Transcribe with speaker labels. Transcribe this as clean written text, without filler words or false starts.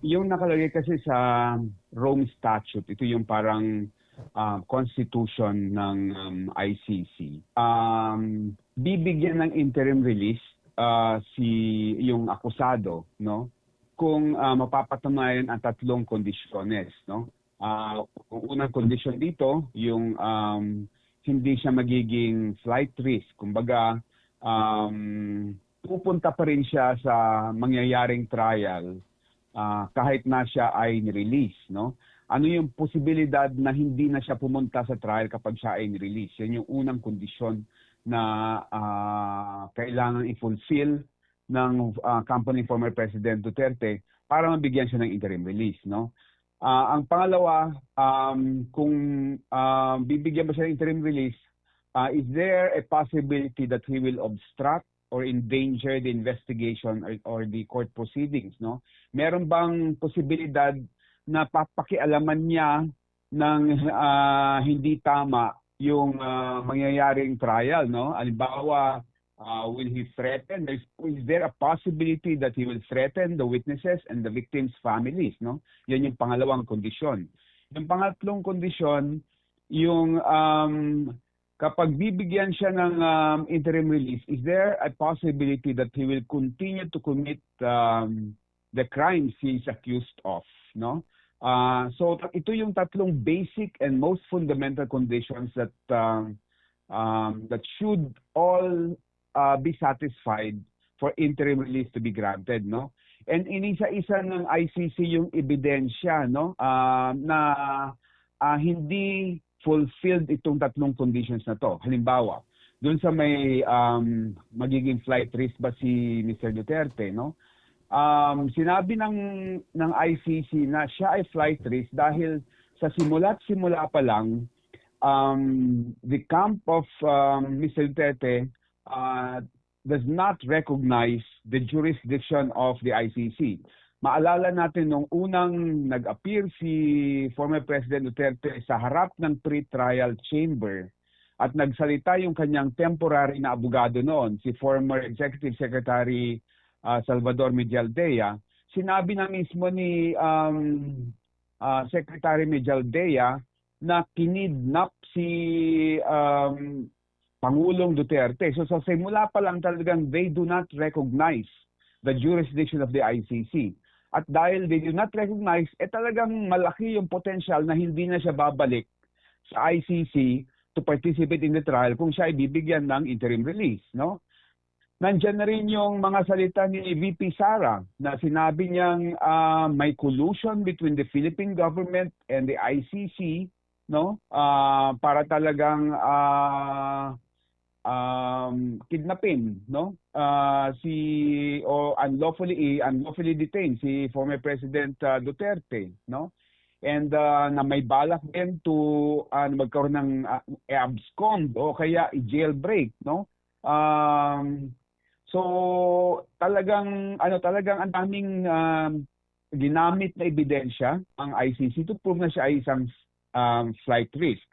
Speaker 1: Yung nakalagay kasi sa Rome Statute, ito yung parang constitution ng ICC. Bibigyan ng interim release si yung akusado, no? Kung mapapatunayan ang tatlong kondisyones, no? Unang kondisyon dito, yung hindi siya magiging flight risk. Kumbaga, pupunta pa rin siya sa mangyayaring trial kahit na siya ay ni-release, no? Ano yung posibilidad na hindi na siya pumunta sa trial kapag siya ay ni-release? Yan yung unang kondisyon na kailangan i-fulfill ng company former President Duterte para mabigyan siya ng interim release, no? Ang pangalawa, kung bibigyan ba siya ng interim release, is there a possibility that he will obstruct or endanger the investigation or the court proceedings, no? Meron bang posibilidad na papakialaman niya ng hindi tama yung mangyayaring trial, no? Halimbawa, will he threaten? Is there a possibility that he will threaten the witnesses and the victims' families, no? Yan yung pangalawang kondisyon. Yung pangatlong kondisyon, yung kapag bibigyan siya ng interim release, is there a possibility that he will continue to commit the crimes he is accused of, no? So ito yung tatlong basic and most fundamental conditions that that should all be satisfied for interim release to be granted, no? And inisa-isa ng ICC yung ebidensya, no? Na hindi fulfilled itong tatlong conditions na to. Halimbawa, doon sa may magiging flight risk ba si Mr. Duterte, no? Sinabi ng ICC na siya ay flight risk dahil sa simula pa lang the camp of Mr. Duterte does not recognize the jurisdiction of the ICC. Maalala natin nung unang nag-appear si former President Duterte sa harap ng pre-trial chamber at nagsalita yung kanyang temporary na abogado noon, si former Executive Secretary Salvador Medialdea, sinabi na mismo ni Secretary Medialdea na kinidnap si Pangulong Duterte. So sa simula pa lang talagang they do not recognize the jurisdiction of the ICC. At dahil they do not recognize, talagang malaki yung potential na hindi na siya babalik sa ICC to participate in the trial kung siya ay bibigyan ng interim release, no? Nandiyan na rin yung mga salita ni VP Sara na sinabi niyang may collusion between the Philippine government and the ICC, no? Para talagang kidnapin, no? Unlawfully detained si former President Duterte, no? And na may balak din to magkaroon ng abscond o kaya i-jailbreak, no? So talagang ang daming ginamit na ebidensya ang ICC to prove na siya ay isang flight risk.